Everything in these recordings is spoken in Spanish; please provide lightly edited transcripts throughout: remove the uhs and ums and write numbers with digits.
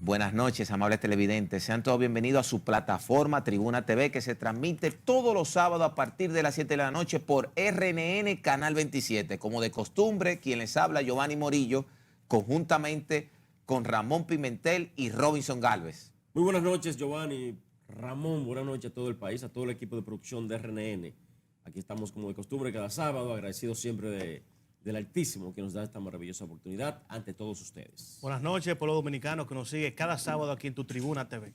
Buenas noches, amables televidentes. Sean todos bienvenidos a su plataforma Tribuna TV, que se transmite todos los sábados a partir de las 7 de la noche por RNN Canal 27. Como de costumbre, quien les habla, Giovanni Morillo, conjuntamente con Ramón Pimentel y Robinson Galvez. Muy buenas noches, Giovanni, Ramón, buenas noches a todo el país, a todo el equipo de producción de RNN. Aquí estamos como de costumbre cada sábado, agradecidos siempre del Altísimo que nos da esta maravillosa oportunidad ante todos ustedes. Buenas noches, pueblo dominicano que nos sigue cada sábado aquí en tu Tribuna TV.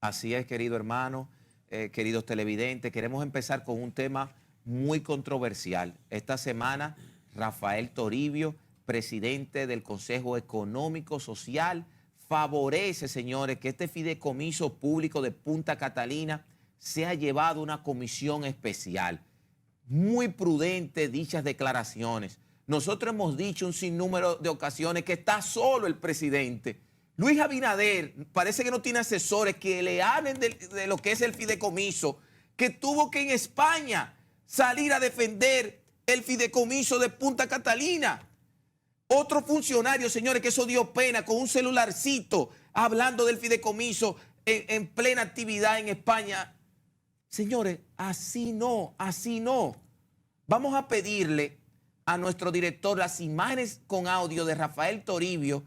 Así es, querido hermano, queridos televidentes. Queremos empezar con un tema muy controversial. Esta semana, Rafael Toribio, presidente del Consejo Económico Social, favorece, señores, que este fideicomiso público de Punta Catalina sea llevado a una comisión especial. Muy prudente dichas declaraciones. Nosotros hemos dicho un sinnúmero de ocasiones que está solo el presidente. Luis Abinader parece que no tiene asesores que le hablen de lo que es el fideicomiso, que tuvo que en España salir a defender el fideicomiso de Punta Catalina. Otro funcionario, señores, que eso dio pena, con un celularcito hablando del fideicomiso en plena actividad en España. Señores, así no, así no. Vamos a pedirle a nuestro director las imágenes con audio de Rafael Toribio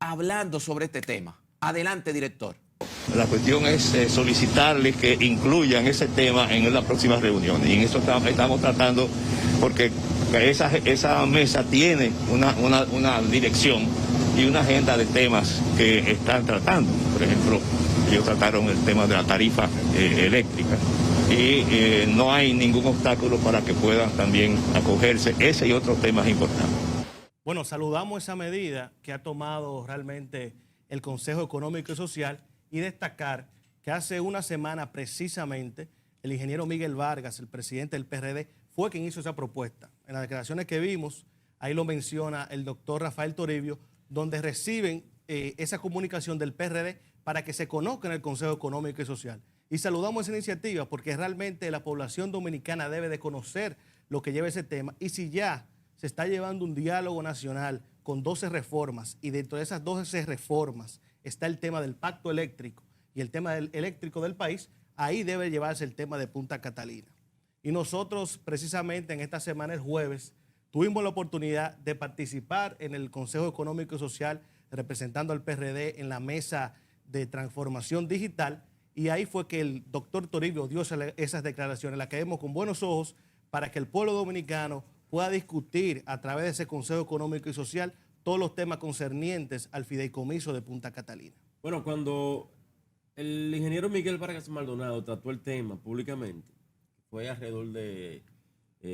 hablando sobre este tema. Adelante, director. La cuestión es solicitarles que incluyan ese tema en las próximas reuniones. Y en eso estamos tratando, porque esa mesa tiene una dirección y una agenda de temas que están tratando. Por ejemplo, ellos trataron el tema de la tarifa eléctrica. Y no hay ningún obstáculo para que puedan también acogerse ese y otros temas importantes. Bueno, saludamos esa medida que ha tomado realmente el Consejo Económico y Social y destacar que hace una semana precisamente el ingeniero Miguel Vargas, el presidente del PRD, fue quien hizo esa propuesta. En las declaraciones que vimos, ahí lo menciona el doctor Rafael Toribio, donde reciben esa comunicación del PRD para que se conozca en el Consejo Económico y Social. Y saludamos esa iniciativa porque realmente la población dominicana debe de conocer lo que lleva ese tema. Y si ya se está llevando un diálogo nacional con 12 reformas y dentro de esas 12 reformas está el tema del pacto eléctrico y el tema eléctrico del país, ahí debe llevarse el tema de Punta Catalina. Y nosotros precisamente en esta semana, el jueves, tuvimos la oportunidad de participar en el Consejo Económico y Social representando al PRD en la mesa de transformación digital. Y ahí fue que el doctor Toribio dio esas declaraciones, las que vemos con buenos ojos para que el pueblo dominicano pueda discutir a través de ese Consejo Económico y Social todos los temas concernientes al fideicomiso de Punta Catalina. Bueno, cuando el ingeniero Miguel Vargas Maldonado trató el tema públicamente, fue alrededor de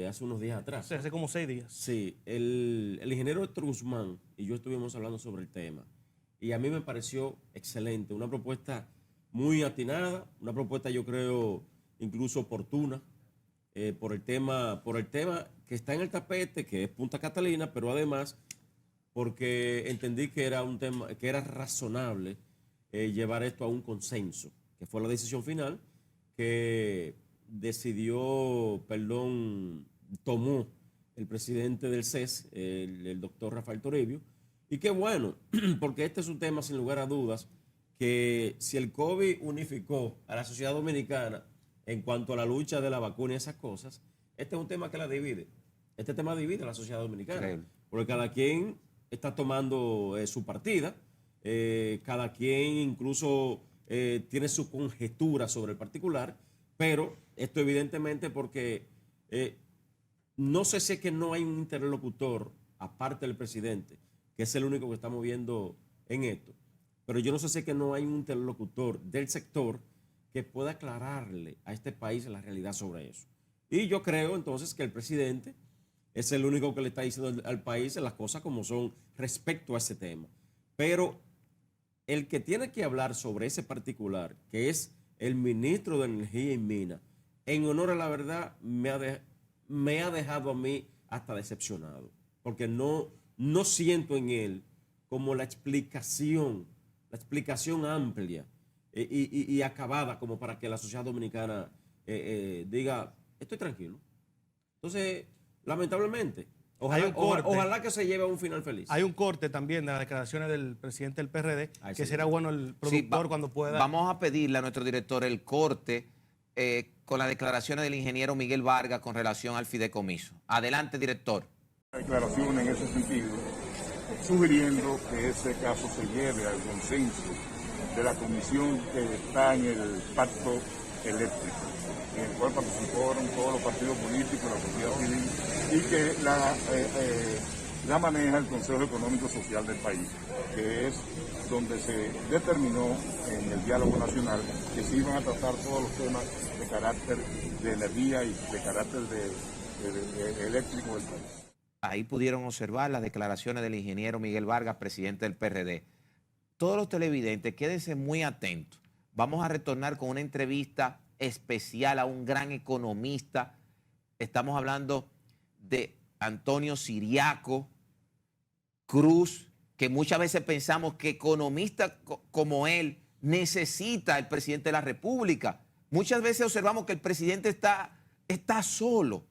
hace unos días atrás. O sea, hace como 6 días. Sí, el ingeniero Héctor Guzmán y yo estuvimos hablando sobre el tema y a mí me pareció excelente, una propuesta muy atinada, una propuesta yo creo incluso oportuna por el tema que está en el tapete, que es Punta Catalina, pero además porque entendí que era un tema, que era razonable llevar esto a un consenso, que fue la decisión final que tomó el presidente del CES, el doctor Rafael Toribio, y qué bueno, porque este es un tema sin lugar a dudas que si el COVID unificó a la sociedad dominicana en cuanto a la lucha de la vacuna y esas cosas, este es un tema que la divide. Este tema divide a la sociedad dominicana. Increíble. Porque cada quien está tomando su partida, cada quien incluso tiene su conjetura sobre el particular, pero esto evidentemente porque no sé si es que no hay un interlocutor, aparte del presidente, que es el único que está moviendo en esto. Pero yo no sé si es que no hay un interlocutor del sector que pueda aclararle a este país la realidad sobre eso. Y yo creo entonces que el presidente es el único que le está diciendo al país las cosas como son respecto a ese tema. Pero el que tiene que hablar sobre ese particular, que es el ministro de Energía y Minas, en honor a la verdad, me ha dejado a mí hasta decepcionado. Porque no siento en él como la explicación amplia y acabada como para que la sociedad dominicana diga, estoy tranquilo. Entonces, lamentablemente, Ojalá que se lleve a un final feliz. Hay un corte también de las declaraciones del presidente del PRD, que será bueno el productor cuando pueda. Vamos a pedirle a nuestro director el corte con las declaraciones del ingeniero Miguel Vargas con relación al fideicomiso. Adelante, director. Declaración en ese sentido, sugiriendo que ese caso se lleve al consenso de la comisión que está en el pacto eléctrico, en el cual participaron todos los partidos políticos, la sociedad civil, y que la maneja el Consejo Económico Social del país, que es donde se determinó en el diálogo nacional que se iban a tratar todos los temas de carácter de energía y de carácter eléctrico del país. Ahí pudieron observar las declaraciones del ingeniero Miguel Vargas, presidente del PRD. Todos los televidentes, quédense muy atentos. Vamos a retornar con una entrevista especial a un gran economista. Estamos hablando de Antonio Ciriaco Cruz, que muchas veces pensamos que economista como él necesita el presidente de la República. Muchas veces observamos que el presidente está solo.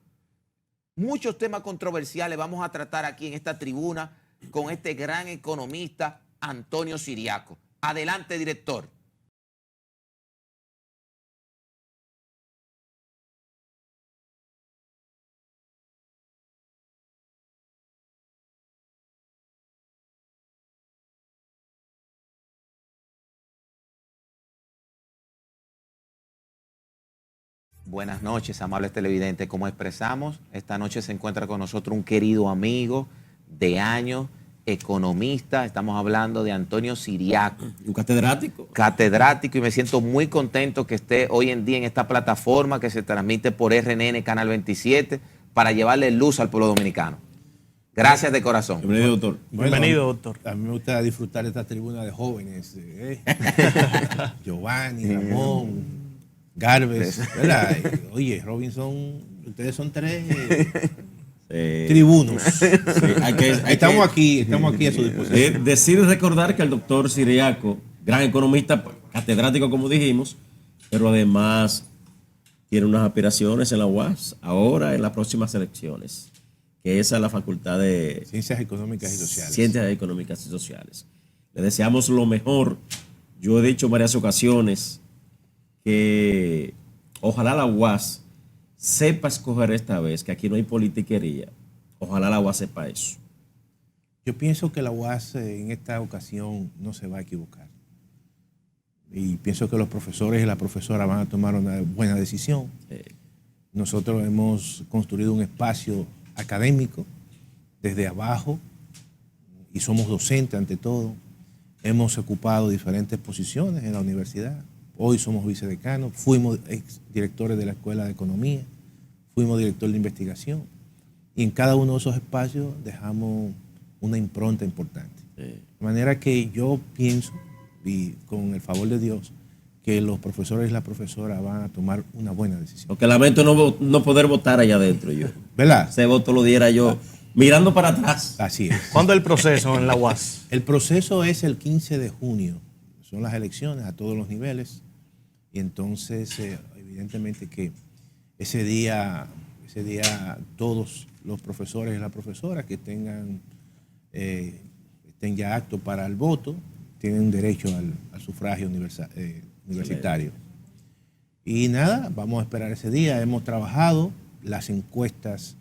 Muchos temas controversiales vamos a tratar aquí en esta tribuna con este gran economista Antonio Ciriaco. Adelante, director. Buenas noches, amables televidentes. Como expresamos, esta noche se encuentra con nosotros un querido amigo de años, economista. Estamos hablando de Antonio Ciriaco. Un catedrático. Catedrático, y me siento muy contento que esté hoy en día en esta plataforma que se transmite por RNN Canal 27 para llevarle luz al pueblo dominicano. Gracias de corazón. Bienvenido, doctor. Bienvenido, doctor. A mí me gusta disfrutar esta tribuna de jóvenes. Giovanni, Ramón, Garbes, ¿verdad? Oye, Robinson, ustedes son tres tribunos. Sí, estamos aquí a su disposición. Decir y recordar que el doctor Ciriaco, gran economista, catedrático como dijimos, pero además tiene unas aspiraciones en la UAS, ahora en las próximas elecciones, que esa es la Facultad de Ciencias Económicas y Sociales. Ciencias Económicas y Sociales. Le deseamos lo mejor. Yo he dicho en varias ocasiones que ojalá la UAS sepa escoger esta vez, que aquí no hay politiquería. Ojalá la UAS sepa eso. Yo pienso que la UAS en esta ocasión no se va a equivocar. Y pienso que los profesores y la profesora van a tomar una buena decisión. Nosotros hemos construido un espacio académico desde abajo y somos docentes ante todo. Hemos ocupado diferentes posiciones en la universidad. Hoy somos vicedecanos, fuimos directores de la Escuela de Economía, fuimos director de investigación y en cada uno de esos espacios dejamos una impronta importante. De manera que yo pienso, y con el favor de Dios, que los profesores y la profesora van a tomar una buena decisión. Porque lamento no poder votar allá adentro yo. ¿Verdad? Ese voto lo diera yo mirando para atrás. Así es. ¿Cuándo es el proceso en la UAS? El proceso es el 15 de junio. Son las elecciones a todos los niveles. Y entonces, evidentemente que ese día todos los profesores y las profesoras que estén ya aptos para el voto, tienen derecho al sufragio universitario. Y nada, vamos a esperar ese día. Hemos trabajado, las encuestas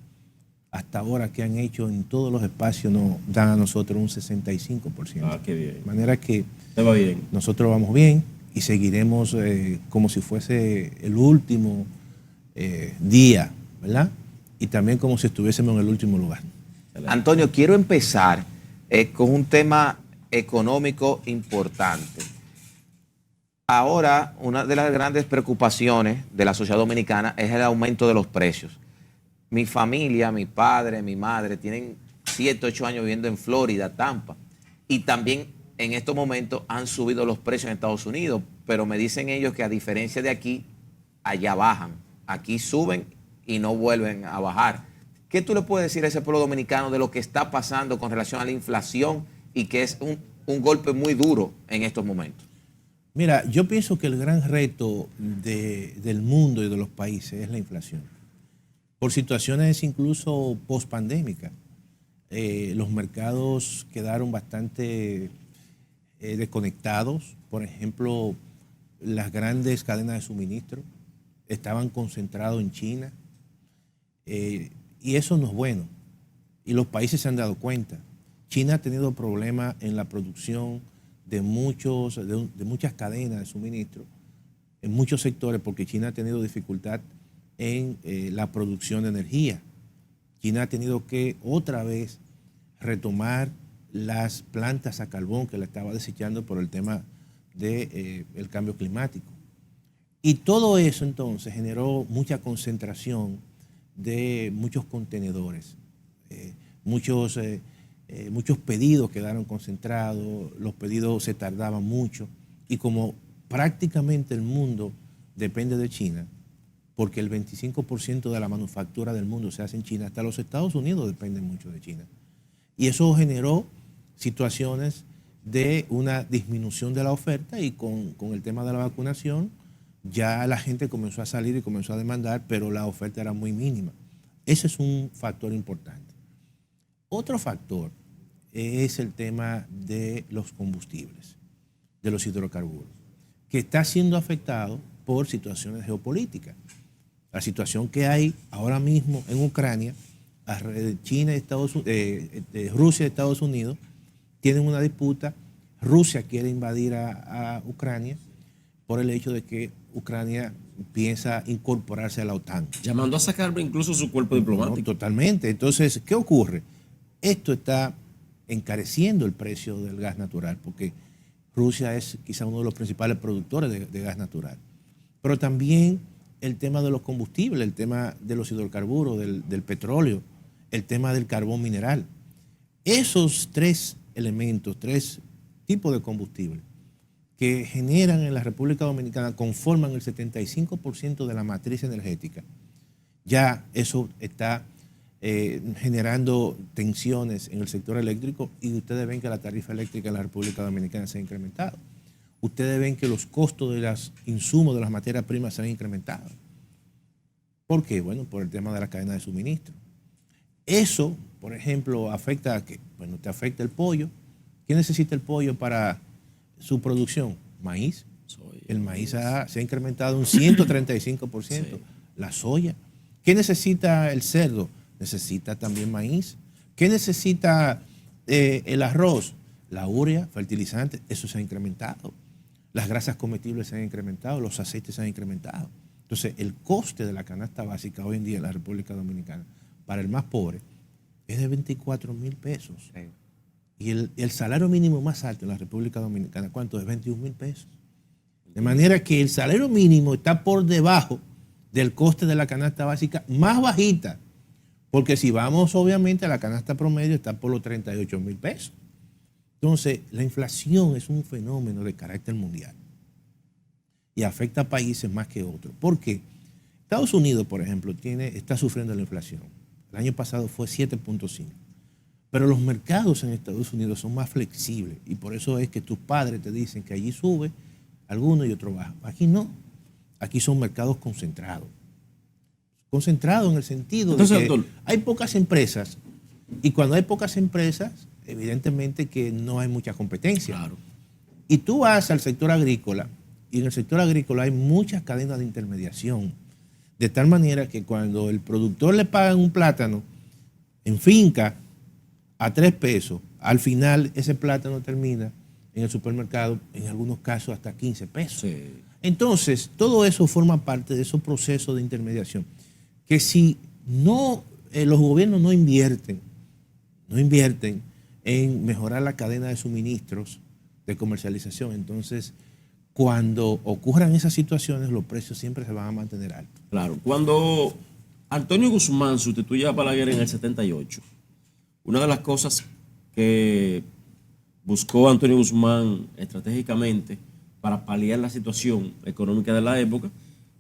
hasta ahora que han hecho en todos los espacios nos dan a nosotros un 65%. Ah, qué bien. De manera que te va bien. Nosotros vamos bien y seguiremos como si fuese el último día, ¿verdad? Y también como si estuviésemos en el último lugar. Antonio, quiero empezar con un tema económico importante. Ahora, una de las grandes preocupaciones de la sociedad dominicana es el aumento de los precios. Mi familia, mi padre, mi madre, tienen 7, 8 años viviendo en Florida, Tampa, y también en estos momentos han subido los precios en Estados Unidos, pero me dicen ellos que a diferencia de aquí, allá bajan. Aquí suben y no vuelven a bajar. ¿Qué tú le puedes decir a ese pueblo dominicano de lo que está pasando con relación a la inflación y que es un golpe muy duro en estos momentos? Mira, yo pienso que el gran reto del mundo y de los países es la inflación. Por situaciones incluso post-pandémicas. los mercados quedaron bastante desconectados. Por ejemplo, las grandes cadenas de suministro estaban concentrados en China, y eso no es bueno. Y los países se han dado cuenta. China ha tenido problemas en la producción de muchas cadenas de suministro, en muchos sectores, porque China ha tenido dificultad en la producción de energía. China ha tenido que otra vez retomar las plantas a carbón que la estaba desechando por el tema del cambio climático. Y todo eso entonces generó mucha concentración de muchos contenedores. Muchos pedidos quedaron concentrados, los pedidos se tardaban mucho, y como prácticamente el mundo depende de China, porque el 25% de la manufactura del mundo se hace en China, hasta los Estados Unidos dependen mucho de China. Y eso generó situaciones de una disminución de la oferta, y con el tema de la vacunación ya la gente comenzó a salir y comenzó a demandar, pero la oferta era muy mínima. Ese es un factor importante. Otro factor es el tema de los combustibles, de los hidrocarburos, que está siendo afectado por situaciones geopolíticas. La situación que hay ahora mismo en Ucrania, China y Rusia y Estados Unidos tienen una disputa. Rusia quiere invadir a Ucrania por el hecho de que Ucrania piensa incorporarse a la OTAN. Llamando a sacar incluso su cuerpo diplomático. No, totalmente. Entonces, ¿qué ocurre? Esto está encareciendo el precio del gas natural, porque Rusia es quizá uno de los principales productores de gas natural. Pero también el tema de los combustibles, el tema de los hidrocarburos, del petróleo, el tema del carbón mineral. Esos tres elementos, tres tipos de combustible que generan en la República Dominicana, conforman el 75% de la matriz energética. Ya eso está generando tensiones en el sector eléctrico, y ustedes ven que la tarifa eléctrica en la República Dominicana se ha incrementado. Ustedes ven que los costos de los insumos, de las materias primas, se han incrementado. ¿Por qué? Bueno, por el tema de la cadena de suministro. Eso, por ejemplo, afecta a que, bueno, te afecta el pollo. ¿Qué necesita el pollo para su producción? Maíz. Soya. El maíz se ha incrementado un 135%. Sí. La soya. ¿Qué necesita el cerdo? Necesita también maíz. ¿Qué necesita el arroz? La urea, fertilizantes, eso se ha incrementado. Las grasas comestibles se han incrementado, los aceites se han incrementado. Entonces, el coste de la canasta básica hoy en día en la República Dominicana, para el más pobre, es de 24,000 pesos. Sí. Y el salario mínimo más alto en la República Dominicana, ¿cuánto es? 21,000 pesos. De manera que el salario mínimo está por debajo del coste de la canasta básica más bajita. Porque si vamos, obviamente, a la canasta promedio, está por los 38,000 pesos. Entonces, la inflación es un fenómeno de carácter mundial y afecta a países más que otros. ¿Por qué? Estados Unidos, por ejemplo, está sufriendo la inflación. El año pasado fue 7.5. Pero los mercados en Estados Unidos son más flexibles, y por eso es que tus padres te dicen que allí sube alguno y otro baja. Aquí no. Aquí son mercados concentrados. Concentrados en el sentido de que hay pocas empresas, y cuando hay pocas empresas, evidentemente que no hay mucha competencia. Claro. Y tú vas al sector agrícola, y en el sector agrícola hay muchas cadenas de intermediación, de tal manera que cuando el productor le pagan un plátano en finca a 3 pesos, al final ese plátano termina en el supermercado, en algunos casos hasta 15 pesos. Sí. Entonces, todo eso forma parte de esos procesos de intermediación, que si no, los gobiernos no invierten en mejorar la cadena de suministros, de comercialización, entonces cuando ocurran esas situaciones, los precios siempre se van a mantener altos. Claro, cuando Antonio Guzmán sustituyó a Balaguer en el 78, una de las cosas que buscó Antonio Guzmán estratégicamente para paliar la situación económica de la época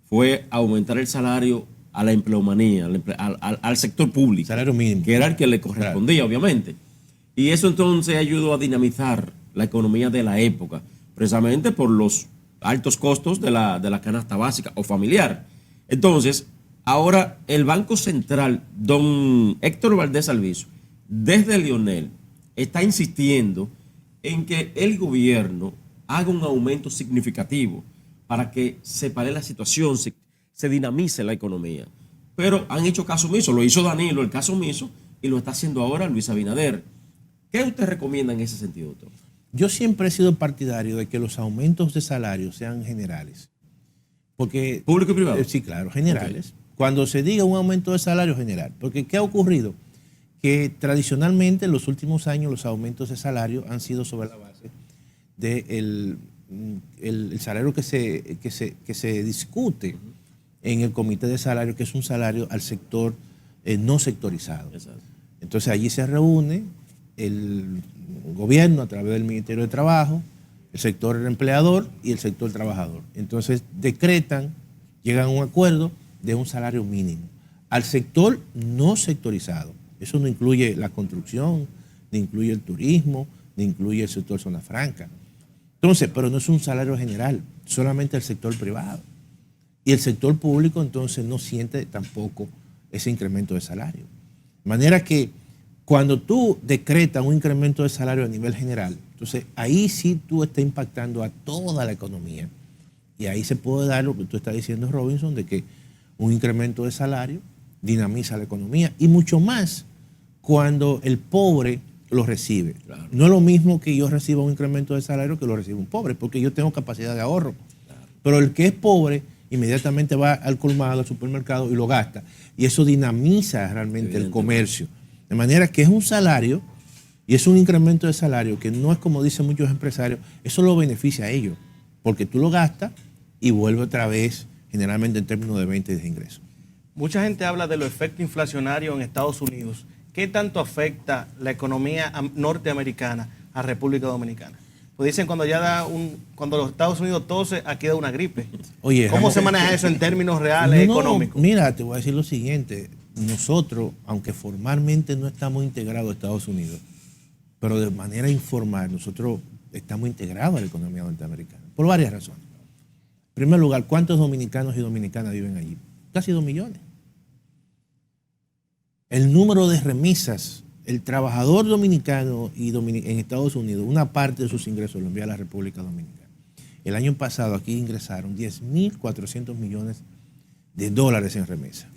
fue aumentar el salario a la empleomanía, al sector público. Salario mínimo. Que era el que le correspondía, claro, obviamente. Y eso entonces ayudó a dinamizar la economía de la época, precisamente por los altos costos de la canasta básica o familiar. Entonces, ahora el Banco Central, don Héctor Valdés Alviso, desde Lionel está insistiendo en que el gobierno haga un aumento significativo para que se pare la situación, se dinamice la economía. Pero han hecho caso omiso, lo hizo Danilo, el caso omiso, y lo está haciendo ahora Luis Abinader. ¿Qué usted recomienda en ese sentido, doctor? Yo siempre he sido partidario de que los aumentos de salario sean generales. Porque, ¿Público y privado? Sí, claro, generales. Okay. Cuando se diga un aumento de salario general. Porque ¿qué ha ocurrido? Que tradicionalmente en los últimos años los aumentos de salario han sido sobre la base del el salario que se discute en el comité de salario, que es un salario al sector no sectorizado. Exacto. Entonces allí se reúne el gobierno a través del Ministerio de Trabajo, el sector empleador y el sector trabajador. Entonces decretan, llegan a un acuerdo de un salario mínimo al sector no sectorizado. Eso no incluye la construcción, ni incluye el turismo, ni incluye el sector zona franca. Entonces, pero no es un salario general, solamente el sector privado. Y el sector público entonces no siente tampoco ese incremento de salario. De manera que cuando tú decretas un incremento de salario a nivel general, entonces ahí sí tú estás impactando a toda la economía. Y ahí se puede dar lo que tú estás diciendo, Robinson, de que un incremento de salario dinamiza la economía. Y mucho más cuando el pobre lo recibe. Claro. No es lo mismo que yo reciba un incremento de salario que lo reciba un pobre, porque yo tengo capacidad de ahorro. Claro. Pero el que es pobre inmediatamente va al colmado, al supermercado y lo gasta. Y eso dinamiza realmente el comercio. De manera que es un salario y es un incremento de salario que no es como dicen muchos empresarios, eso lo beneficia a ellos, porque tú lo gastas y vuelve otra vez generalmente en términos de venta y de ingresos. Mucha gente habla de los efectos inflacionarios en Estados Unidos. ¿Qué tanto afecta la economía norteamericana a República Dominicana? Pues dicen cuando cuando los Estados Unidos tose, aquí da una gripe. Oye, ¿cómo se maneja eso en términos reales económicos? Mira, te voy a decir lo siguiente. Nosotros, aunque formalmente no estamos integrados a Estados Unidos, pero de manera informal, nosotros estamos integrados a la economía norteamericana, por varias razones. En primer lugar, ¿cuántos dominicanos y dominicanas viven allí? Casi 2 millones. El número de remesas, el trabajador dominicano en Estados Unidos, una parte de sus ingresos lo envía a la República Dominicana. El año pasado aquí ingresaron 10.400 millones de dólares en remesas.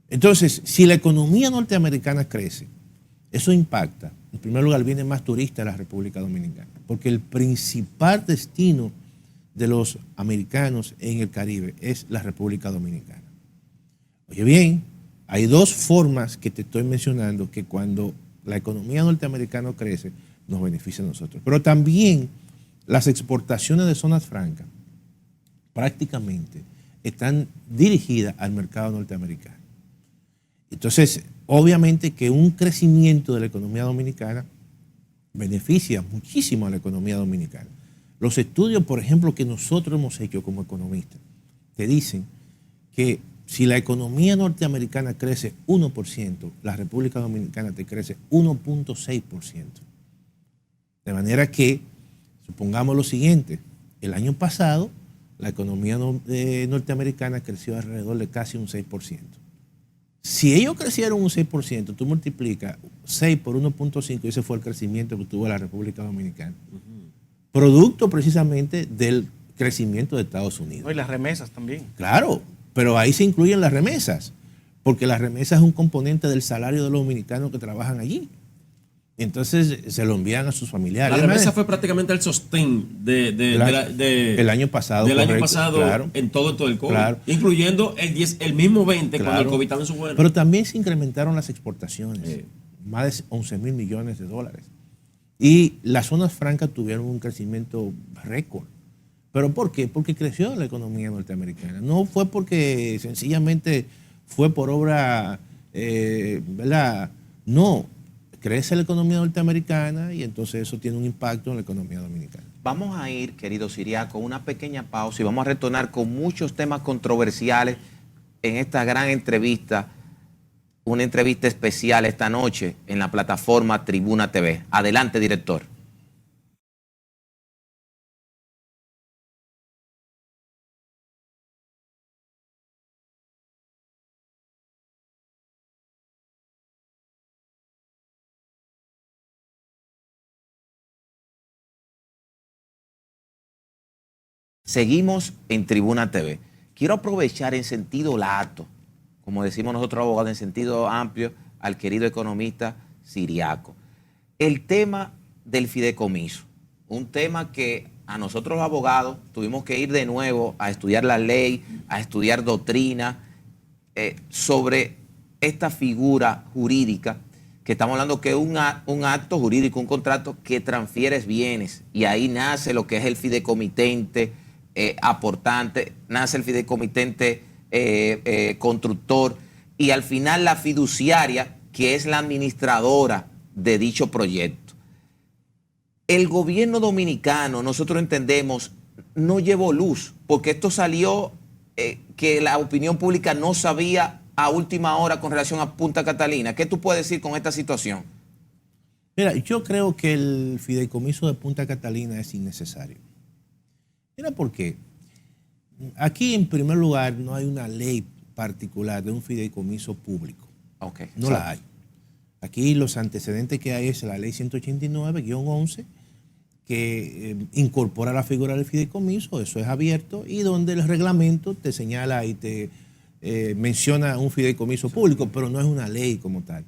Entonces, si la economía norteamericana crece, eso impacta. En primer lugar, viene más turistas a la República Dominicana, porque el principal destino de los americanos en el Caribe es la República Dominicana. Oye bien, hay dos formas que te estoy mencionando que cuando la economía norteamericana crece, nos beneficia a nosotros. Pero también las exportaciones de zonas francas prácticamente están dirigidas al mercado norteamericano. Entonces, obviamente que un crecimiento de la economía dominicana beneficia muchísimo a la economía dominicana. Los estudios, por ejemplo, que nosotros hemos hecho como economistas, te dicen que si la economía norteamericana crece 1%, la República Dominicana te crece 1.6%. De manera que, supongamos lo siguiente, el año pasado la economía norteamericana creció alrededor de casi un 6%. Si ellos crecieron un 6%, tú multiplicas 6 por 1.5 y ese fue el crecimiento que tuvo la República Dominicana. Producto precisamente del crecimiento de Estados Unidos. Y las remesas también. Claro, pero ahí se incluyen las remesas, porque las remesas es un componente del salario de los dominicanos que trabajan allí. Entonces se lo envían a sus familiares. La remesa fue prácticamente el sostén el año pasado. Del año pasado, claro, en todo el COVID. Claro. Incluyendo el mismo 20 cuando el COVID estaba en su buena. Pero también se incrementaron las exportaciones. Más de 11.000 millones de dólares. Y las zonas francas tuvieron un crecimiento récord. ¿Pero por qué? Porque creció la economía norteamericana. No fue porque sencillamente fue por obra, ¿verdad? No. Crece la economía norteamericana y entonces eso tiene un impacto en la economía dominicana. Vamos a ir, querido Siriaco, una pequeña pausa y vamos a retornar con muchos temas controversiales en esta gran entrevista, una entrevista especial esta noche en la plataforma Tribuna TV. Adelante, director. Seguimos en Tribuna TV. Quiero aprovechar en sentido lato, como decimos nosotros abogados, en sentido amplio, al querido economista Ciriaco. El tema del fideicomiso, un tema que a nosotros los abogados tuvimos que ir de nuevo a estudiar la ley, a estudiar doctrina sobre esta figura jurídica, que estamos hablando que es un acto jurídico, un contrato que transfiere bienes, y ahí nace lo que es el fideicomitente aportante, nace el fideicomitente constructor, y al final la fiduciaria, que es la administradora de dicho proyecto. El gobierno dominicano, nosotros entendemos, no llevó luz, porque esto salió que la opinión pública no sabía a última hora con relación a Punta Catalina. ¿Qué tú puedes decir con esta situación? Mira, yo creo que el fideicomiso de Punta Catalina es innecesario. Mira por qué. Aquí, en primer lugar, no hay una ley particular de un fideicomiso público. Okay, no la hay. Aquí los antecedentes que hay es la ley 189-11, que incorpora la figura del fideicomiso, eso es abierto, y donde el reglamento te señala y te menciona un fideicomiso público, pero no es una ley como tal.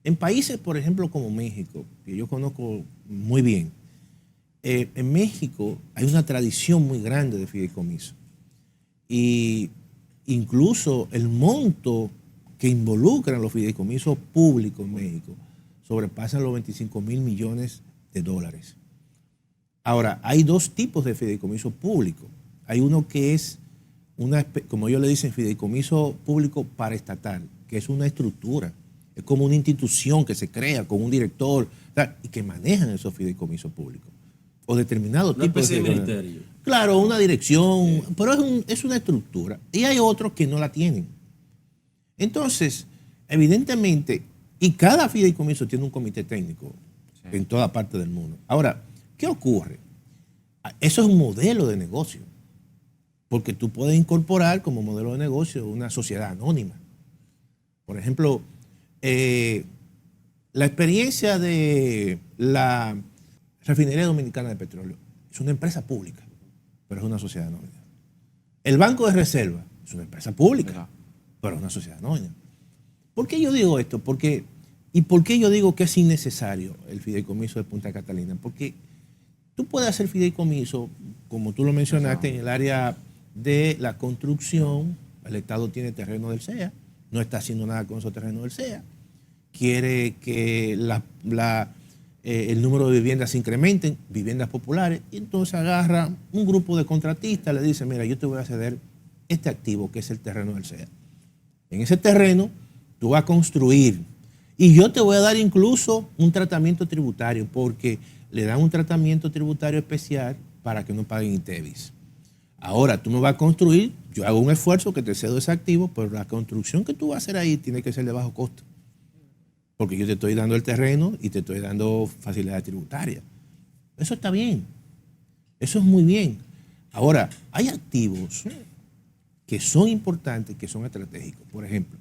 En países, por ejemplo, como México, que yo conozco muy bien, en México hay una tradición muy grande de fideicomiso. Y incluso el monto que involucran los fideicomisos públicos en México sobrepasan los 25,000 millones de dólares. Ahora, hay dos tipos de fideicomiso público. Hay uno que es, como ellos le dicen, fideicomiso público paraestatal, que es una estructura, es como una institución que se crea con un director y que manejan esos fideicomisos públicos. O determinado tipo de ministerio. Claro, una dirección, pero es una estructura. Y hay otros que no la tienen. Entonces, evidentemente, y cada fideicomiso tiene un comité técnico en toda parte del mundo. Ahora, ¿qué ocurre? Eso es un modelo de negocio, porque tú puedes incorporar como modelo de negocio una sociedad anónima. Por ejemplo, la experiencia de la Refinería Dominicana de Petróleo es una empresa pública, pero es una sociedad anónima. El Banco de Reserva es una empresa pública, pero es una sociedad anónima. ¿Por qué yo digo esto? ¿Y por qué yo digo que es innecesario el fideicomiso de Punta Catalina? Porque tú puedes hacer fideicomiso, como tú lo mencionaste, en el área de la construcción. El Estado tiene terreno del SEA, no está haciendo nada con esos terrenos del SEA. Quiere que el número de viviendas se incrementen, viviendas populares, y entonces agarra un grupo de contratistas, le dice, mira, yo te voy a ceder este activo que es el terreno del SEA. En ese terreno tú vas a construir y yo te voy a dar incluso un tratamiento tributario, porque le dan un tratamiento tributario especial para que no paguen ITEVIS. Ahora tú me vas a construir, yo hago un esfuerzo que te cedo ese activo, pero la construcción que tú vas a hacer ahí tiene que ser de bajo costo, porque yo te estoy dando el terreno y te estoy dando facilidad tributaria. Eso está bien. Eso es muy bien. Ahora, hay activos que son importantes, que son estratégicos. Por ejemplo,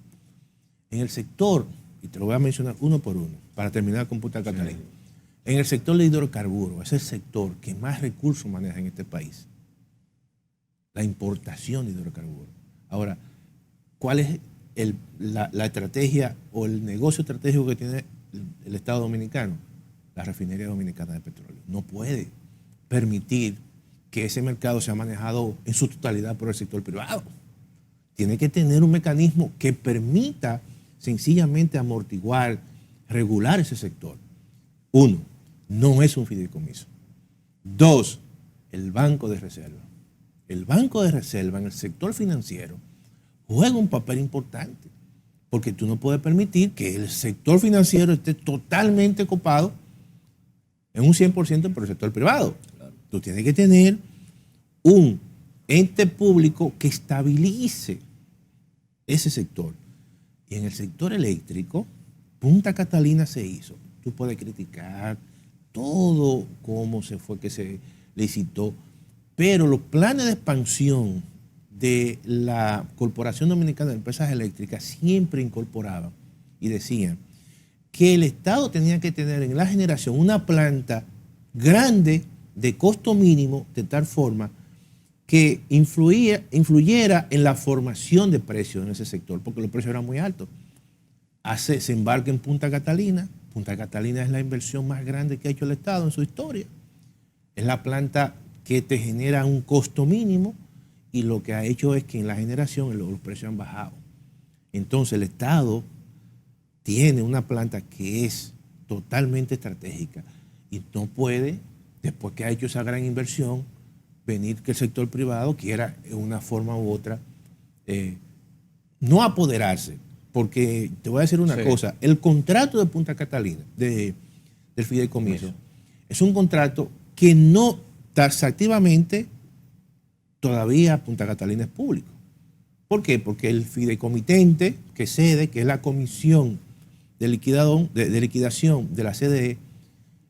en el sector, y te lo voy a mencionar uno por uno, para terminar con Punta Catalina. En el sector de hidrocarburos, es el sector que más recursos maneja en este país. La importación de hidrocarburos. Ahora, ¿cuál es la estrategia o el negocio estratégico que tiene el Estado Dominicano? La Refinería Dominicana de Petróleo. No puede permitir que ese mercado sea manejado en su totalidad por el sector privado. Tiene que tener un mecanismo que permita sencillamente amortiguar, regular ese sector. Uno, no es un fideicomiso. Dos, el Banco de Reserva. El Banco de Reserva en el sector financiero juega un papel importante, porque tú no puedes permitir que el sector financiero esté totalmente copado en un 100% por el sector privado. Claro. Tú tienes que tener un ente público que estabilice ese sector. Y en el sector eléctrico, Punta Catalina se hizo. Tú puedes criticar todo cómo se fue que se licitó, pero los planes de expansión de la Corporación Dominicana de Empresas Eléctricas siempre incorporaban y decían que el Estado tenía que tener en la generación una planta grande de costo mínimo, de tal forma que influyera en la formación de precios en ese sector, porque los precios eran muy altos. Se embarca en Punta Catalina. Punta Catalina es la inversión más grande que ha hecho el Estado en su historia. Es la planta que te genera un costo mínimo y lo que ha hecho es que en la generación los precios han bajado. Entonces el Estado tiene una planta que es totalmente estratégica y no puede, después que ha hecho esa gran inversión, venir que el sector privado quiera de una forma u otra no apoderarse. Porque te voy a decir una cosa, el contrato de Punta Catalina, del fideicomiso, es un contrato que no taxativamente todavía Punta Catalina es público. ¿Por qué? Porque el fideicomitente que cede, que es la comisión de liquidación de la CDE,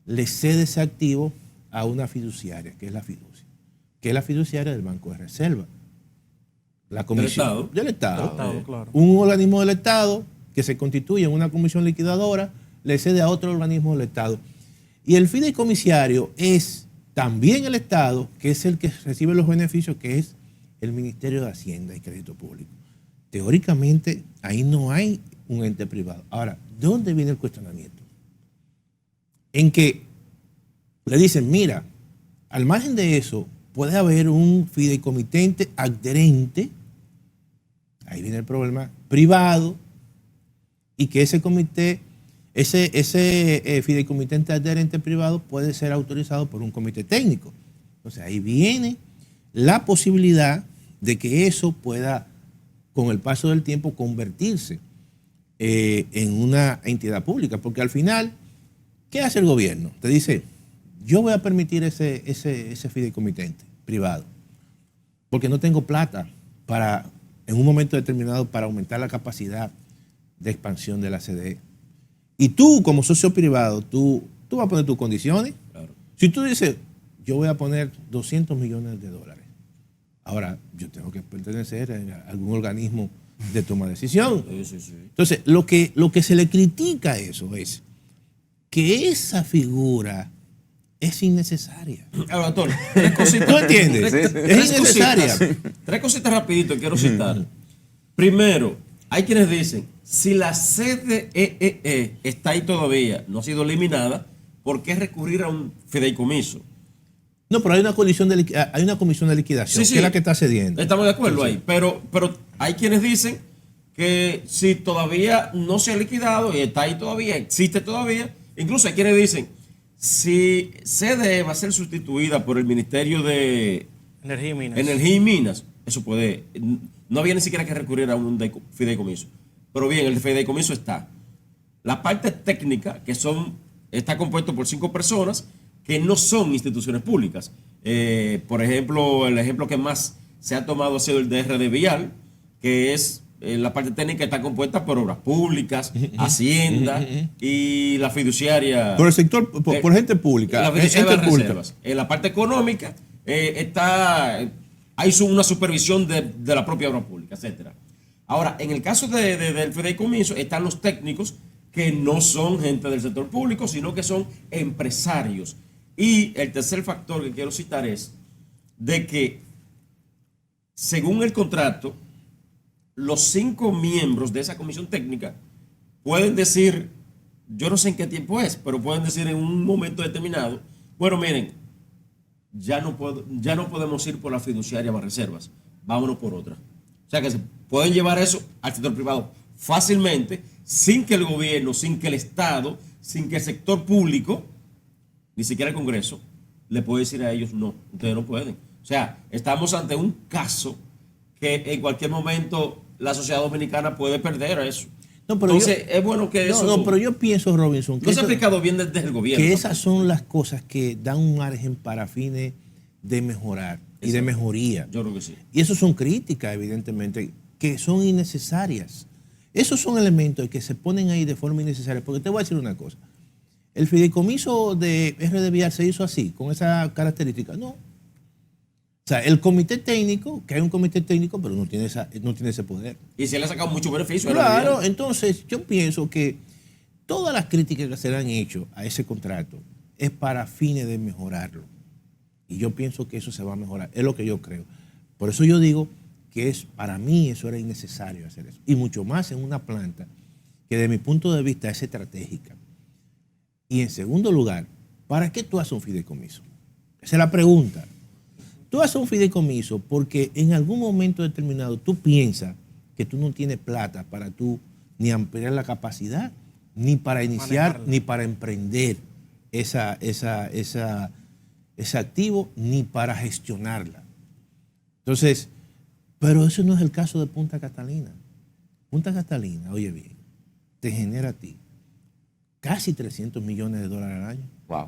le cede ese activo a una fiduciaria, que es la fiducia, que es la fiduciaria del Banco de Reserva. La comisión del Estado. Claro. Un organismo del Estado que se constituye en una comisión liquidadora le cede a otro organismo del Estado. Y el fideicomisario es también el Estado, que es el que recibe los beneficios, que es el Ministerio de Hacienda y Crédito Público. Teóricamente, ahí no hay un ente privado. Ahora, ¿de dónde viene el cuestionamiento? En que le dicen, mira, al margen de eso, puede haber un fideicomitente adherente, ahí viene el problema, privado, y que ese comité, ese fideicomitente adherente privado puede ser autorizado por un comité técnico. Entonces ahí viene la posibilidad de que eso pueda, con el paso del tiempo, convertirse en una entidad pública, porque al final, ¿qué hace el gobierno? Te dice, yo voy a permitir ese fideicomitente privado, porque no tengo plata para, en un momento determinado, para aumentar la capacidad de expansión de la CDE. Y tú, como socio privado, tú vas a poner tus condiciones. Claro. Si tú dices, yo voy a poner $200 millones, ahora yo tengo que pertenecer a algún organismo de toma de decisión. Sí. Entonces, lo que se le critica a eso es que esa figura es innecesaria. Ahora, doctor, tres cositas. ¿Tú entiendes? Es innecesaria. Tres cositas rapidito quiero citar. Primero, hay quienes dicen, si la CDE está ahí todavía, no ha sido eliminada, ¿por qué recurrir a un fideicomiso? No, pero hay una comisión de liquidación, que es la que está cediendo. Estamos de acuerdo ahí. Pero hay quienes dicen que si todavía no se ha liquidado y está ahí todavía, existe todavía, incluso hay quienes dicen, si CDE va a ser sustituida por el Ministerio de Energía y Minas, eso puede, no había ni siquiera que recurrir a un fideicomiso. Pero bien, el fideicomiso está. La parte técnica, que está compuesto por 5 personas que no son instituciones públicas. Por ejemplo, el ejemplo que más se ha tomado ha sido el DRD Vial, que es la parte técnica está compuesta por obras públicas, Hacienda y la fiduciaria. Por el sector, por gente pública. La fiduciaria de reservas. En la parte económica hay una supervisión de la propia obra pública, etc. Ahora, en el caso del fideicomiso están los técnicos que no son gente del sector público, sino que son empresarios. Y el tercer factor que quiero citar es de que, según el contrato, los 5 miembros de esa comisión técnica pueden decir, yo no sé en qué tiempo es, pero pueden decir en un momento determinado, bueno, miren, ya no podemos ir por la fiduciaria Banreservas, vámonos por otra. O sea que se pueden llevar eso al sector privado fácilmente, sin que el gobierno, sin que el Estado, sin que el sector público, ni siquiera el Congreso, le puede decir a ellos, no, ustedes no pueden. O sea, estamos ante un caso que en cualquier momento la sociedad dominicana puede perder eso. No, pero entonces, es bueno que eso... No, pero yo pienso, Robinson... No se ha aplicado bien desde el gobierno. Que esas son las cosas que dan un margen para fines de mejorar y de mejoría. Yo creo que sí. Y eso son críticas, evidentemente, que son innecesarias. Esos son elementos que se ponen ahí de forma innecesaria. Porque te voy a decir una cosa. El fideicomiso de RD Vial se hizo así, con esa característica. No. O sea, el comité técnico, que hay un comité técnico, pero no tiene ese poder. Y se le ha sacado mucho beneficio. Claro, entonces yo pienso que todas las críticas que se le han hecho a ese contrato es para fines de mejorarlo. Y yo pienso que eso se va a mejorar, es lo que yo creo. Por eso yo digo que para mí eso era innecesario hacer eso. Y mucho más en una planta que desde mi punto de vista es estratégica. Y en segundo lugar, ¿para qué tú haces un fideicomiso? Esa es la pregunta. Tú haces un fideicomiso porque en algún momento determinado tú piensas que tú no tienes plata para tú ni ampliar la capacidad, ni para iniciar, ni para emprender ese activo, ni para gestionarla. Entonces, pero eso no es el caso de Punta Catalina. Punta Catalina, oye bien, te genera a ti casi $300 millones al año. Wow.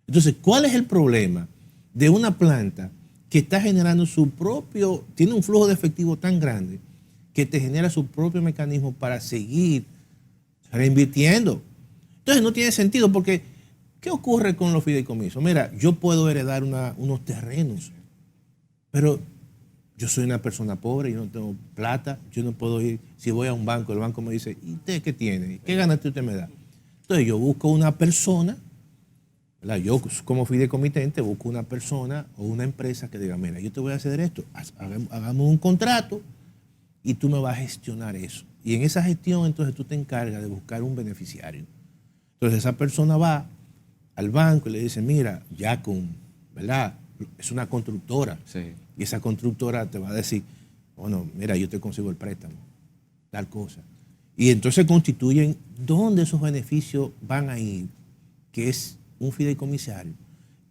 Entonces, ¿cuál es el problema de una planta que está generando tiene un flujo de efectivo tan grande que te genera su propio mecanismo para seguir reinvirtiendo? Entonces no tiene sentido porque ¿qué ocurre con los fideicomisos? Mira, yo puedo heredar unos terrenos, pero yo soy una persona pobre, yo no tengo plata, yo no puedo ir, si voy a un banco, el banco me dice, ¿y usted qué tiene? ¿Qué ganancia usted me da? Entonces yo busco una persona, ¿verdad? Yo como fideicomitente busco una persona o una empresa que diga, mira, yo te voy a hacer esto, hagamos un contrato y tú me vas a gestionar eso. Y en esa gestión entonces tú te encargas de buscar un beneficiario. Entonces esa persona va al banco y le dice, mira, ya ¿verdad? Es una constructora. Sí. Y esa constructora te va a decir, bueno, mira, yo te consigo el préstamo, tal cosa. Y entonces constituyen dónde esos beneficios van a ir, que es un fideicomisario.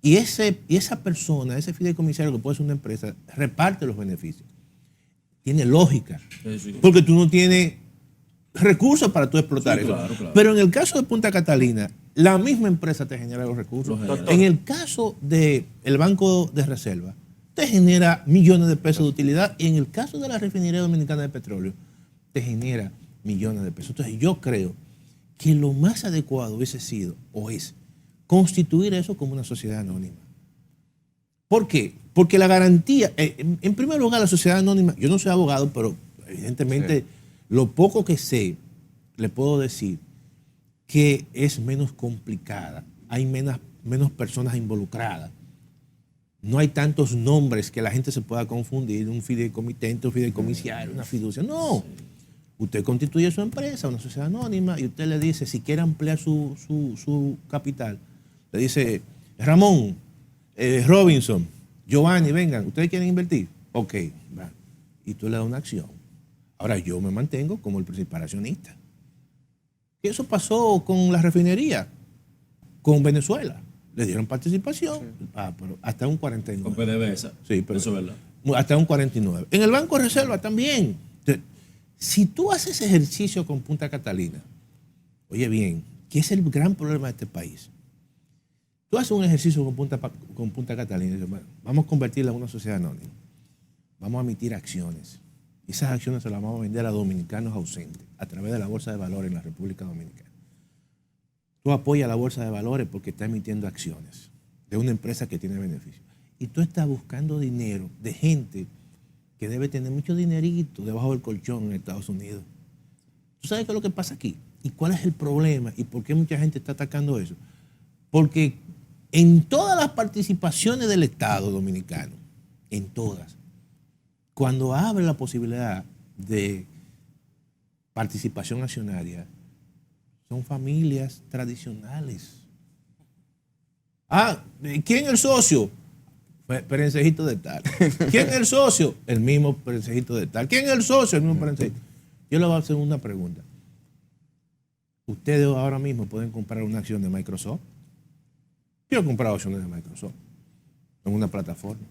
Y esa persona, ese fideicomisario, que puede ser una empresa, reparte los beneficios. Tiene lógica. Sí. Porque tú no tienes recursos para tú explotar eso. Claro, claro. Pero en el caso de Punta Catalina, la misma empresa te genera los recursos. En el caso del Banco de Reserva, te genera millones de pesos de utilidad. Y en el caso de la Refinería Dominicana de Petróleo, te genera millones de pesos. Entonces yo creo que lo más adecuado hubiese sido, o es, constituir eso como una sociedad anónima. ¿Por qué? Porque la garantía, en primer lugar, la sociedad anónima, yo no soy abogado, pero evidentemente sí, lo poco que sé, le puedo decir que es menos complicada, hay menos personas involucradas, no hay tantos nombres que la gente se pueda confundir, un fideicomitente, un fideicomisario, una fiducia. No, usted constituye su empresa, una sociedad anónima, y usted le dice, si quiere ampliar su capital, le dice, Ramón, Robinson, Giovanni, vengan, ¿ustedes quieren invertir? Ok, va. Y tú le das una acción. Ahora yo me mantengo como el principal accionista. Y eso pasó con la refinería, con Venezuela. Le dieron participación, sí, pero hasta un 49. Con PDVSA. Sí, pero eso es verdad. Hasta un 49. En el Banco de Reserva también. Entonces, si tú haces ejercicio con Punta Catalina, oye bien, ¿qué es el gran problema de este país? Tú haces un ejercicio con Punta Catalina y dices, bueno, vamos a convertirla en una sociedad anónima. Vamos a emitir acciones. Y esas acciones se las vamos a vender a dominicanos ausentes a través de la Bolsa de Valores en la República Dominicana. Tú apoyas la Bolsa de Valores porque está emitiendo acciones de una empresa que tiene beneficios. Y tú estás buscando dinero de gente que debe tener mucho dinerito debajo del colchón en Estados Unidos. ¿Tú sabes qué es lo que pasa aquí? ¿Y cuál es el problema? ¿Y por qué mucha gente está atacando eso? Porque en todas las participaciones del Estado dominicano, en todas, cuando abre la posibilidad de participación accionaria, son familias tradicionales. ¿Quién es el socio? Perencejito de tal. ¿Quién es el socio? El mismo Perencejito de tal. ¿Quién es el socio? El mismo Perencejito. Yo le voy a hacer una pregunta. Ustedes ahora mismo pueden comprar una acción de Microsoft. Yo he comprado acciones de Microsoft en una plataforma.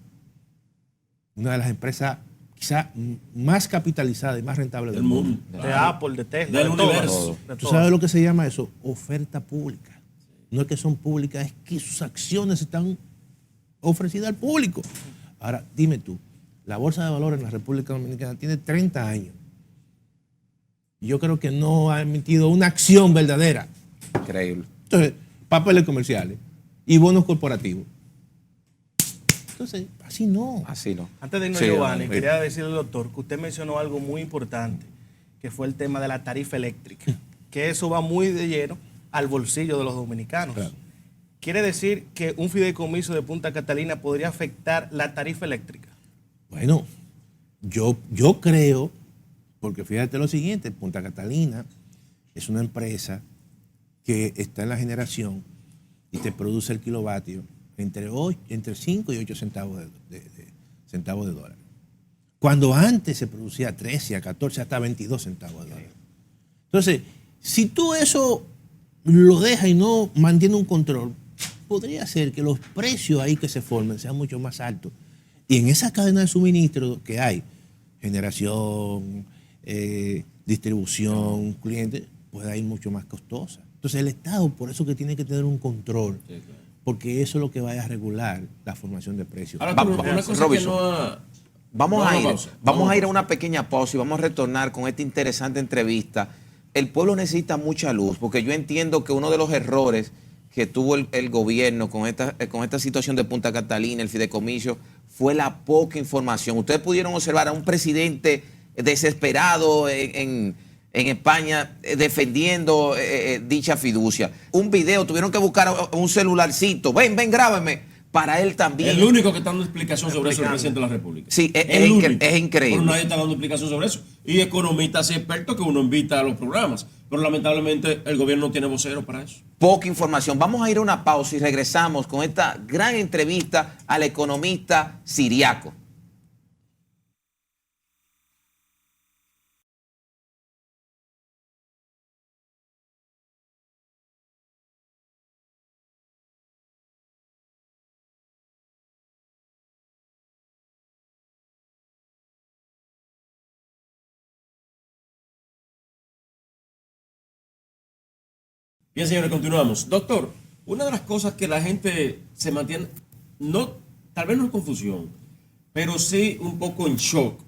Una de las empresas quizá más capitalizada y más rentable del mundo. De Apple, de Tesla, del universo. ¿Tú sabes lo que se llama eso? Oferta pública. No es que son públicas, es que sus acciones están ofrecidas al público. Ahora, dime tú, la Bolsa de Valores en la República Dominicana tiene 30 años. Y yo creo que no ha emitido una acción verdadera. Increíble. Entonces, papeles comerciales y bonos corporativos. Entonces, así no. Así no. Antes de irnos, sí, Giovanni, quería decirle al doctor que usted mencionó algo muy importante, que fue el tema de la tarifa eléctrica, que eso va muy de lleno al bolsillo de los dominicanos. Claro. ¿Quiere decir que un fideicomiso de Punta Catalina podría afectar la tarifa eléctrica? Bueno, yo creo, porque fíjate lo siguiente, Punta Catalina es una empresa que está en la generación y te produce el kilovatio entre 5 y 8 centavos de dólar. Cuando antes se producía a 13, a 14, hasta 22 centavos de dólar. Entonces, si tú eso lo dejas y no mantiene un control, podría ser que los precios ahí que se formen sean mucho más altos. Y en esa cadena de suministro que hay, generación, distribución, cliente, pueda ir mucho más costosa. Entonces el Estado, por eso que tiene que tener un control, porque eso es lo que vaya a regular la formación de precios. Ahora, una cosa que Vamos a ir a una pequeña pausa y vamos a retornar con esta interesante entrevista. El pueblo necesita mucha luz, porque yo entiendo que uno de los errores que tuvo el gobierno con esta situación de Punta Catalina, el fideicomiso, fue la poca información. Ustedes pudieron observar a un presidente desesperado en España defendiendo dicha fiducia. Un video, tuvieron que buscar un celularcito. Ven, grábame. Para él también. El único que está dando explicación sobre eso es el presidente de la República. Sí, es increíble. Pero nadie está dando explicación sobre eso. Y economistas y expertos que uno invita a los programas. Pero lamentablemente el gobierno no tiene vocero para eso. Poca información. Vamos a ir a una pausa y regresamos con esta gran entrevista al economista Ciriaco. Bien, señores, continuamos. Doctor, una de las cosas que la gente se mantiene, tal vez no en confusión, pero sí un poco en shock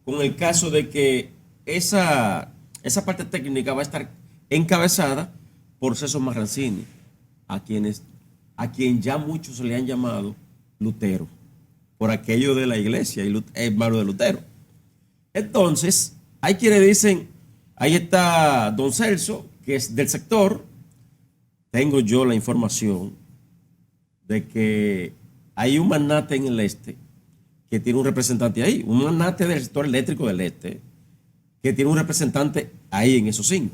con el caso de que esa parte técnica va a estar encabezada por Celso Marrancini, a quien ya muchos se le han llamado Lutero, por aquello de la iglesia y hermano de Lutero. Entonces, hay quienes dicen, ahí está don Celso, que es del sector. Tengo yo la información de que hay un magnate en el este que tiene un representante ahí, un magnate del sector eléctrico del este que tiene un representante ahí en esos 5.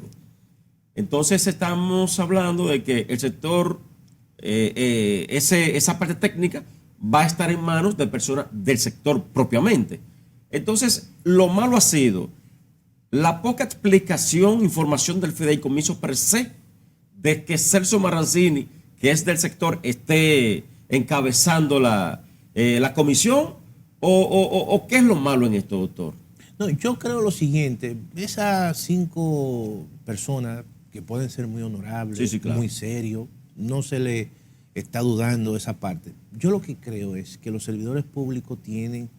Entonces estamos hablando de que el sector, esa parte técnica va a estar en manos de personas del sector propiamente. Entonces, lo malo ha sido la poca explicación, información del fideicomiso per se, de que Celso Marrancini, que es del sector, esté encabezando la comisión, o qué es lo malo en esto, doctor? No, yo creo lo siguiente, esas 5 personas que pueden ser muy honorables, sí, claro, muy serios, no se le está dudando esa parte. Yo lo que creo es que los servidores públicos tienen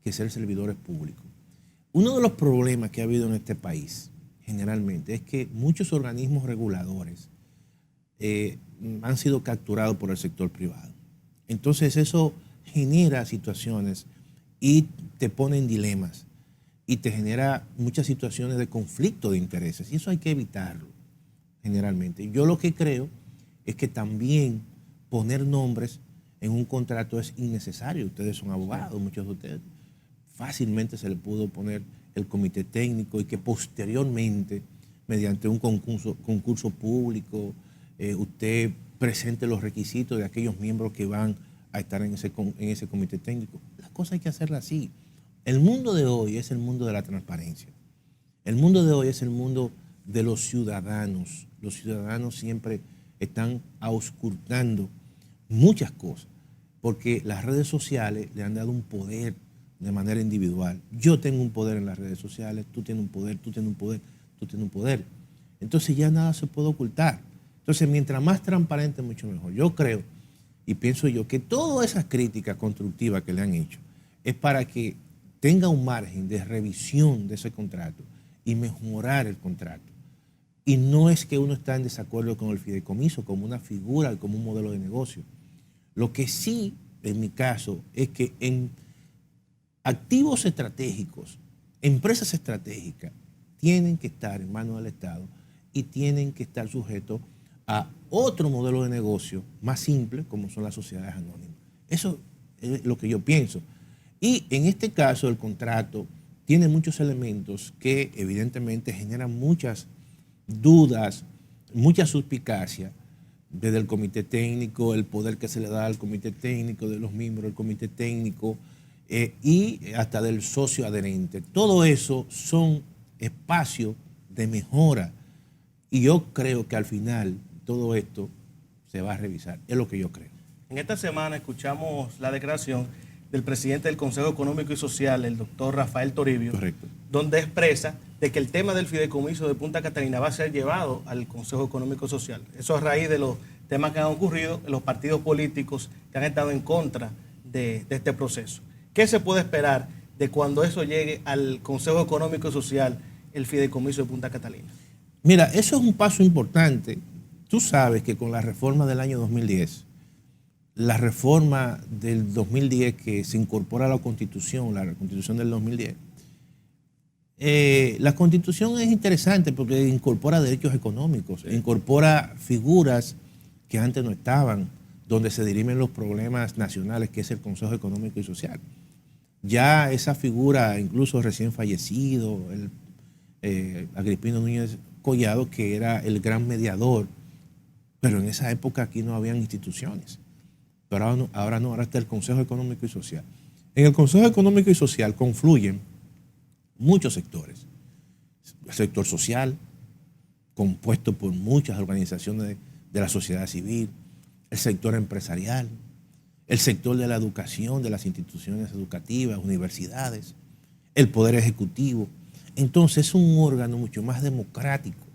que ser servidores públicos. Uno de los problemas que ha habido en este país, generalmente, es que muchos organismos reguladores han sido capturados por el sector privado. Entonces eso genera situaciones y te pone en dilemas y te genera muchas situaciones de conflicto de intereses y eso hay que evitarlo generalmente. Yo lo que creo es que también poner nombres en un contrato es innecesario. Ustedes son abogados, muchos de ustedes. Fácilmente se le pudo poner el comité técnico y que posteriormente, mediante un concurso público, usted presente los requisitos de aquellos miembros que van a estar en ese comité técnico. Las cosas hay que hacerlas así. El mundo de hoy es el mundo de la transparencia. El mundo de hoy es el mundo de los ciudadanos. Los ciudadanos siempre están auscultando muchas cosas porque las redes sociales le han dado un poder de manera individual. Yo tengo un poder en las redes sociales, tú tienes un poder, tú tienes un poder, tú tienes un poder. Entonces ya nada se puede ocultar. Entonces, mientras más transparente, mucho mejor. Yo creo y pienso yo que todas esas críticas constructivas que le han hecho es para que tenga un margen de revisión de ese contrato y mejorar el contrato. Y no es que uno está en desacuerdo con el fideicomiso como una figura, como un modelo de negocio. Lo que sí, en mi caso, es que en activos estratégicos, empresas estratégicas, tienen que estar en manos del Estado y tienen que estar sujetos a otro modelo de negocio más simple, como son las sociedades anónimas. Eso es lo que yo pienso. Y en este caso el contrato tiene muchos elementos que evidentemente generan muchas dudas, mucha suspicacia desde el comité técnico, el poder que se le da al comité técnico, de los miembros del comité técnico y hasta del socio adherente. Todo eso son espacios de mejora y yo creo que al final todo esto se va a revisar, es lo que yo creo. En esta semana escuchamos la declaración del presidente del Consejo Económico y Social, el doctor Rafael Toribio, Correcto, donde expresa de que el tema del fideicomiso de Punta Catalina va a ser llevado al Consejo Económico y Social. Eso a raíz de los temas que han ocurrido en los partidos políticos que han estado en contra de este proceso. ¿Qué se puede esperar de cuando eso llegue al Consejo Económico y Social, el fideicomiso de Punta Catalina? Mira, eso es un paso importante. Tú sabes que con la reforma del año 2010, la reforma del 2010 que se incorpora a la Constitución del 2010, la Constitución es interesante porque incorpora derechos económicos, incorpora figuras que antes no estaban, donde se dirimen los problemas nacionales, que es el Consejo Económico y Social. Ya esa figura, incluso recién fallecido, Agripino Núñez Collado, que era el gran mediador, pero en esa época aquí no habían instituciones. Pero ahora está el Consejo Económico y Social. En el Consejo Económico y Social confluyen muchos sectores. El sector social, compuesto por muchas organizaciones de la sociedad civil, el sector empresarial, el sector de la educación, de las instituciones educativas, universidades, el Poder Ejecutivo. Entonces es un órgano mucho más democrático.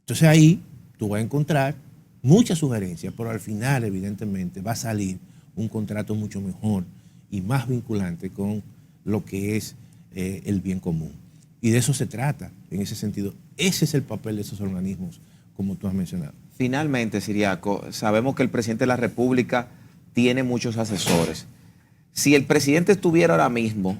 Entonces ahí tú vas a encontrar muchas sugerencias, pero al final, evidentemente, va a salir un contrato mucho mejor y más vinculante con lo que es el bien común. Y de eso se trata, en ese sentido. Ese es el papel de esos organismos, como tú has mencionado. Finalmente, Ciriaco, sabemos que el presidente de la República tiene muchos asesores. Si el presidente estuviera ahora mismo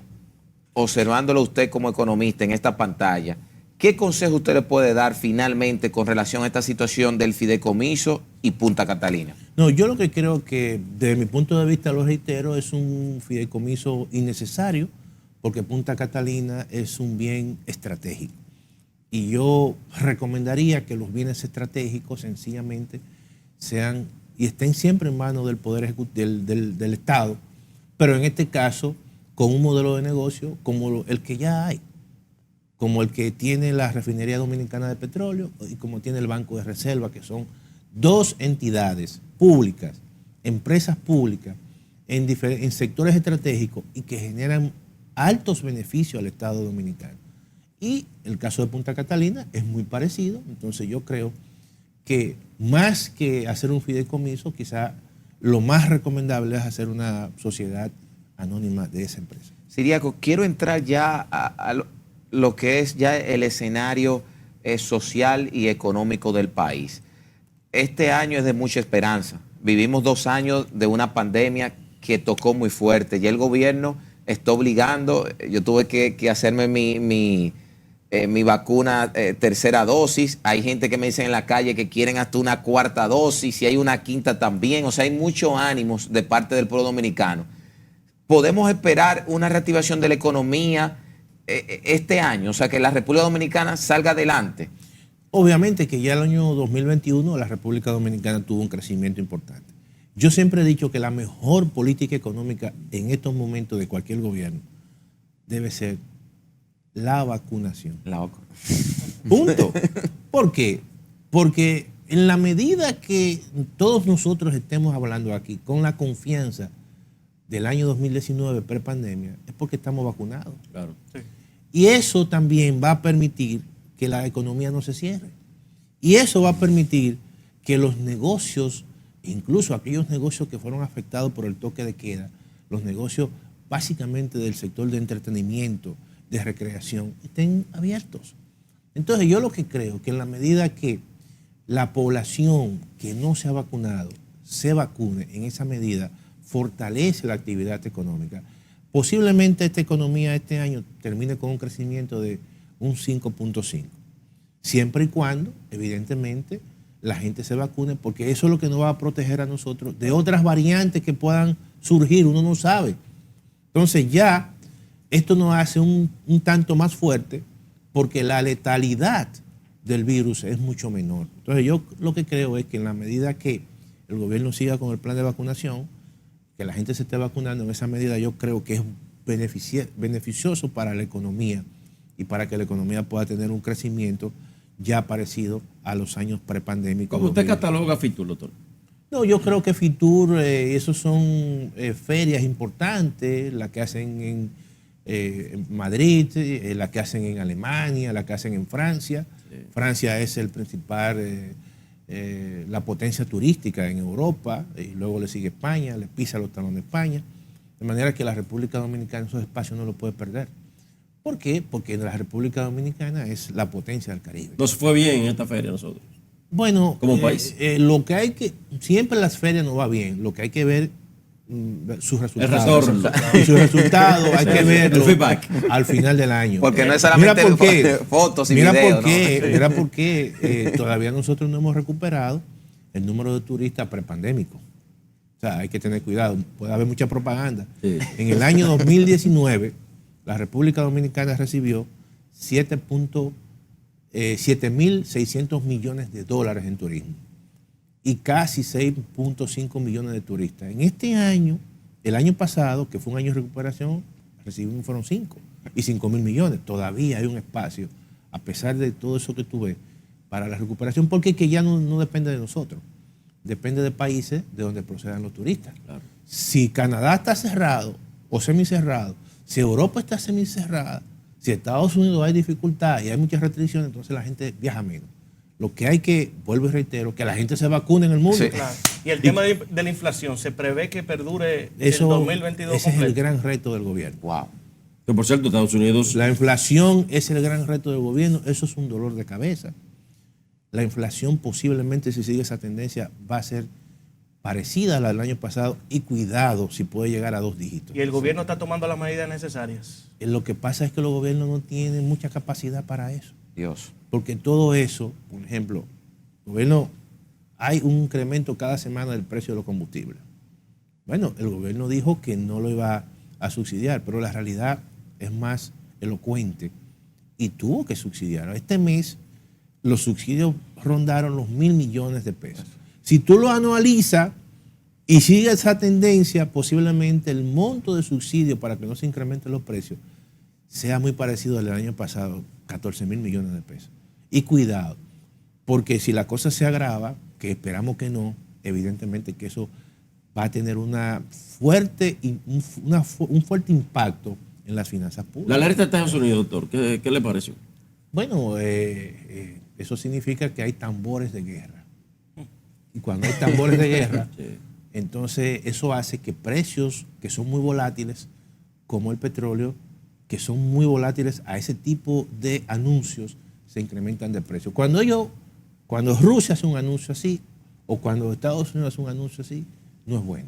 observándolo usted como economista en esta pantalla, ¿qué consejo usted le puede dar finalmente con relación a esta situación del fideicomiso y Punta Catalina? No, yo lo que creo que, desde mi punto de vista, lo reitero, es un fideicomiso innecesario, porque Punta Catalina es un bien estratégico. Y yo recomendaría que los bienes estratégicos sencillamente sean y estén siempre en manos del Poder Ejecutivo, del Estado, pero en este caso con un modelo de negocio como el que ya hay, como el que tiene la Refinería Dominicana de Petróleo y como tiene el Banco de Reserva, que son dos entidades públicas, empresas públicas en sectores estratégicos y que generan altos beneficios al Estado dominicano. Y el caso de Punta Catalina es muy parecido, entonces yo creo que más que hacer un fideicomiso, quizá lo más recomendable es hacer una sociedad anónima de esa empresa. Ciriaco, quiero entrar ya a lo que es ya el escenario social y económico del país. Este año es de mucha esperanza. Vivimos 2 años de una pandemia que tocó muy fuerte y el gobierno está obligando, yo tuve que hacerme mi vacuna tercera dosis, hay gente que me dice en la calle que quieren hasta una cuarta dosis y hay una quinta también, o sea, hay muchos ánimos de parte del pueblo dominicano. ¿Podemos esperar una reactivación de la economía este año? O sea, que la República Dominicana salga adelante. Obviamente que ya el año 2021 la República Dominicana tuvo un crecimiento importante. Yo siempre he dicho que la mejor política económica en estos momentos de cualquier gobierno debe ser la vacunación. Punto. ¿Por qué? Porque en la medida que todos nosotros estemos hablando aquí con la confianza del año 2019 prepandemia, es porque estamos vacunados. Claro. Sí. Y eso también va a permitir que la economía no se cierre. Y eso va a permitir que los negocios, incluso aquellos negocios que fueron afectados por el toque de queda, los negocios básicamente del sector de entretenimiento, de recreación, estén abiertos. Entonces yo lo que creo que en la medida que la población que no se ha vacunado se vacune, en esa medida fortalece la actividad económica. Posiblemente esta economía este año termine con un crecimiento de un 5.5, siempre y cuando, evidentemente, la gente se vacune, porque eso es lo que nos va a proteger a nosotros de otras variantes que puedan surgir, uno no sabe. Entonces ya esto nos hace un tanto más fuerte porque la letalidad del virus es mucho menor. Entonces yo lo que creo es que en la medida que el gobierno siga con el plan de vacunación, que la gente se esté vacunando, en esa medida yo creo que es beneficioso para la economía y para que la economía pueda tener un crecimiento ya parecido a los años prepandémicos. ¿Cómo usted cataloga Fitur, doctor? No, yo creo que Fitur, esos son ferias importantes, las que hacen en Madrid, las que hacen en Alemania, las que hacen en Francia. Sí. Francia es el principal, la potencia turística en Europa, y luego le sigue España, le pisa los talones de España. De manera que la República Dominicana esos espacios no los puede perder. ¿Por qué? Porque la República Dominicana es la potencia del Caribe. Nos fue bien en esta feria nosotros. Bueno, como país. Lo que hay que, siempre en las ferias no va bien, lo que hay que ver sus resultados. El retorno. Y sus resultados hay que verlo al final del año. Porque no es solamente fotos y videos. Mira por qué todavía nosotros no hemos recuperado el número de turistas prepandémicos. O sea, hay que tener cuidado, puede haber mucha propaganda. Sí. En el año 2019, la República Dominicana recibió 7.600 millones de dólares en turismo y casi 6.5 millones de turistas. En este año, el año pasado, que fue un año de recuperación, fueron 5 y 5.000 millones. Todavía hay un espacio, a pesar de todo eso que tú ves, para la recuperación, porque que ya no depende de nosotros. Depende de países de donde procedan los turistas. Claro. Si Canadá está cerrado o semicerrado, si Europa está semicerrada, si Estados Unidos hay dificultad y hay muchas restricciones, entonces la gente viaja menos. Lo que hay que, vuelvo y reitero, que la gente se vacune en el mundo. Sí. Claro. Y el tema de la inflación, ¿se prevé que perdure eso, el 2022 ese completo? Es el gran reto del gobierno. Wow. Que por cierto, Estados Unidos... La inflación es el gran reto del gobierno, eso es un dolor de cabeza. La inflación posiblemente, si sigue esa tendencia, va a ser parecida a la del año pasado y cuidado si puede llegar a 2 dígitos. ¿Y el gobierno está tomando las medidas necesarias? Lo que pasa es que los gobiernos no tienen mucha capacidad para eso. Dios. Porque todo eso, por ejemplo, el gobierno, hay un incremento cada semana del precio de los combustibles. Bueno, el gobierno dijo que no lo iba a subsidiar, pero la realidad es más elocuente y tuvo que subsidiar. Este mes los subsidios rondaron los 1.000 millones de pesos. Si tú lo analizas y sigues esa tendencia, posiblemente el monto de subsidio para que no se incrementen los precios sea muy parecido al del año pasado, 14.000 millones de pesos. Y cuidado, porque si la cosa se agrava, que esperamos que no, evidentemente que eso va a tener un fuerte impacto en las finanzas públicas. La alerta de Estados Unidos, doctor, ¿qué le pareció? Bueno, eso significa que hay tambores de guerra. Y cuando hay tambores de guerra, sí, entonces eso hace que precios que son muy volátiles, como el petróleo, que son muy volátiles a ese tipo de anuncios, se incrementan de precio. Cuando Rusia hace un anuncio así, o cuando Estados Unidos hace un anuncio así, no es bueno.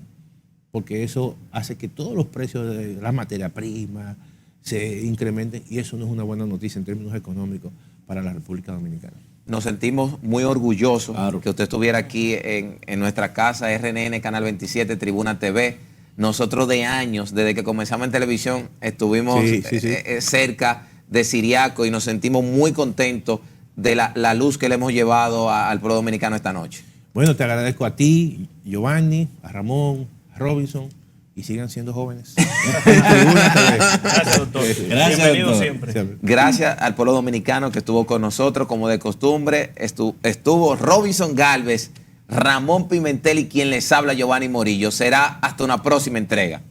Porque eso hace que todos los precios de la materia prima se incrementen y eso no es una buena noticia en términos económicos para la República Dominicana. Nos sentimos muy orgullosos que usted estuviera aquí en nuestra casa, RNN, Canal 27, Tribuna TV. Nosotros de años, desde que comenzamos en televisión, estuvimos cerca de Siriaco y nos sentimos muy contentos de la luz que le hemos llevado al pueblo dominicano esta noche. Bueno, te agradezco a ti, Giovanni, a Ramón, a Robinson, y sigan siendo jóvenes. Gracias, doctor. Gracias, bienvenido doctor. Siempre. Gracias al pueblo dominicano que estuvo con nosotros, como de costumbre. Estuvo Robinson Galvez, Ramón Pimentel y quien les habla, Giovanni Morillo. Será hasta una próxima entrega.